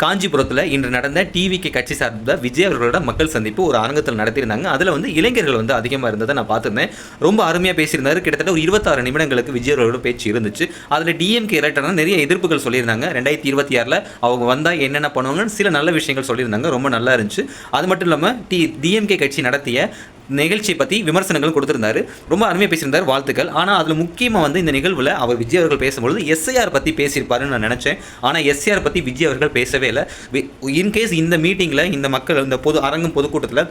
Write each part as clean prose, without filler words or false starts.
காஞ்சிபுரத்தில் இன்று நடந்த டிவிக்கு கட்சி சார்ந்த விஜய் அவர்களோட மக்கள் சந்திப்பு ஒரு அரங்கத்தில் நடத்தியிருந்தாங்க. அதில் இளைஞர்கள் அதிகமாக இருந்ததை நான் பார்த்துருந்தேன். ரொம்ப அருமையாக பேசியிருந்தாரு. கிட்டத்தட்ட ஒரு 26 நிமிடங்களுக்கு விஜய் அவர்களோட பேச்சு இருந்துச்சு. அதில் டிஎம்கே ரிலேட்டடான நிறைய எதிர்ப்புகள் சொல்லியிருந்தாங்க. 2026 அவங்க வந்தால் என்னென்ன பண்ணுவாங்கன்னு சில நல்ல விஷயங்கள் சொல்லியிருந்தாங்க. ரொம்ப நல்லா இருந்துச்சு. அது மட்டும் இல்லாமல் டிஎம்கே கட்சி நடத்திய நிகழ்ச்சியை பற்றி விமர்சனங்கள் கொடுத்திருந்தாரு. ரொம்ப அருமையாக பேசியிருந்தார். வாழ்த்துக்கள். ஆனால் அதில் முக்கியமாக இந்த நிகழ்வில் அவர் விஜய் அவர்கள் பேசும்பொழுது எஸ்ஐஆர் பற்றி பேசியிருப்பாருன்னு நான் நினச்சேன். ஆனால் எஸ்ஐஆர் பற்றி விஜய் அவர்கள் பேசவே இல்லை. இன்கேஸ் இந்த மீட்டிங்கில் இந்த மக்கள் இந்த பொதுக்கூட்டத்தில்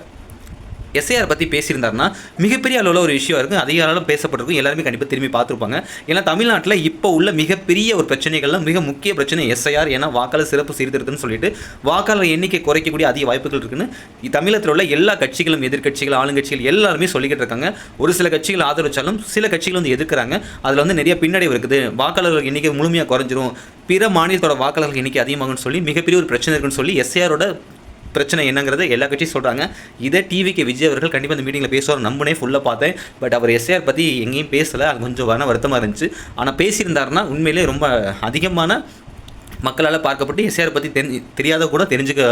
எஸ்ஐஆர் பற்றி பேசியிருந்தாருன்னா மிகப்பெரிய அளவில் ஒரு விஷயம் இருக்குது. அதிக அளவில் பேசப்பட்டிருக்கும். எல்லாருமே கண்டிப்பாக திரும்பி பார்த்துருப்பாங்க. ஏன்னா தமிழ்நாட்டில் இப்போ உள்ள மிகப்பெரிய ஒரு பிரச்சனைகள்லாம் மிக முக்கிய பிரச்சனை எஸ்ஐஆர். ஏன்னா வாக்காளர் சிறப்பு சீர்திருத்தம்னு சொல்லிட்டு வாக்காளர் எண்ணிக்கை குறைக்கக்கூடிய அதிக வாய்ப்புகள் இருக்குன்னு தமிழகத்தில் உள்ள எல்லா கட்சிகளும், எதிர்கட்சிகள், ஆளுங்கட்சிகள் எல்லாருமே சொல்லிக்கிட்டு இருக்காங்க. ஒரு சில கட்சிகள் ஆதரவச்சாலும் சில கட்சிகள் எதிர்க்கிறாங்க. அதில் நிறைய பின்னடைவு இருக்குது. வாக்காளர்கள் எண்ணிக்கை முழுமையாக குறைஞ்சிரும், பிற மாநிலத்தோட வாக்காளர்கள் எண்ணிக்கை அதிகமாகும்னு சொல்லி மிகப்பெரிய ஒரு பிரச்சனை இருக்குன்னு சொல்லி எஸ்ஐஆரோட பிரச்சனை என்னங்கிறத எல்லா கட்சியும் சொல்கிறாங்க. இதை டிவிக்கு விஜய் அவர்கள் கண்டிப்பாக இந்த மீட்டிங்கில் பேசுவார் நம்பனே ஃபுல்லாக பார்த்தேன். பட் அவர் எஸ்ஐஆர் பற்றி எங்கேயும் பேசலை. அது கொஞ்சம் வருத்தமாக இருந்துச்சு. ஆனால் பேசியிருந்தாருன்னா உண்மையிலே ரொம்ப அதிகமான மக்களால் பார்க்கப்பட்டு எஸ்ஆர் பற்றி தெரியாத கூட தெரிஞ்சுக்க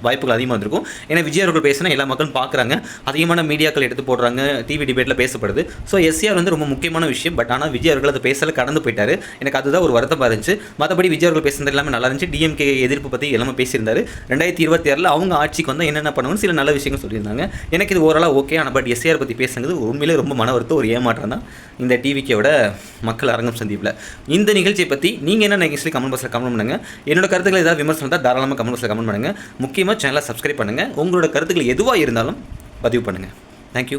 வாய்ப்புகள் அதிகமாக இருந்திருக்கும். ஏன்னா விஜய் அவர்கள் பேசினா எல்லா மக்களும் பார்க்குறாங்க. அதிகமான மீடியாக்கள் எடுத்து போடுறாங்க. டிவி டிபேட்டில் பேசப்படுது. ஸோ எஸ்ஆர் ரொம்ப முக்கியமான விஷயம். பட் ஆனால் விஜய் அவர்கள் அதை பேசல, கடந்து போயிட்டார். எனக்கு அதுதான் ஒரு வருத்தமாக இருந்துச்சு. மற்றபடி விஜய் அவர்கள் பேசுனது எல்லாமே நல்லா இருந்துச்சு. டிஎம்கே எதிர்ப்பு பற்றி எல்லாமே பேசியிருந்தார். 2026 அவங்க ஆட்சிக்கு வந்தால் என்னென்ன பண்ணுவோம்னு சில நல்ல விஷயங்கள் சொல்லியிருந்தாங்க. எனக்கு இது ஓரளவு ஓகே. ஆனால் பட் எஸ்ஆர் பற்றி பேசுங்கிறது உண்மையிலே ரொம்ப மன வருத்தம், ஒரு ஏமாற்றம் தான் இந்த டிவிக்கோட மக்கள் அரங்கம் சந்திப்பில். இந்த நிகழ்ச்சியை பற்றி நீங்கள் என்ன நிகழ்ச்சி கமெண்ட் பாக்ஸில் கமெண்ட் பண்ணுங்கள். என்னோட கருத்துக்களை ஏதாவது விமர்சனம் தான் தாராளமாக கமெண்ட் பாக்ஸில் கமெண்ட் பண்ணுங்கள். முக்கியமாக சேனலை சப்ஸ்கிரைப் பண்ணுங்கள். உங்களோட கருத்துக்கள் எதுவாக இருந்தாலும் பதிவு பண்ணுங்கள். தேங்க்யூ.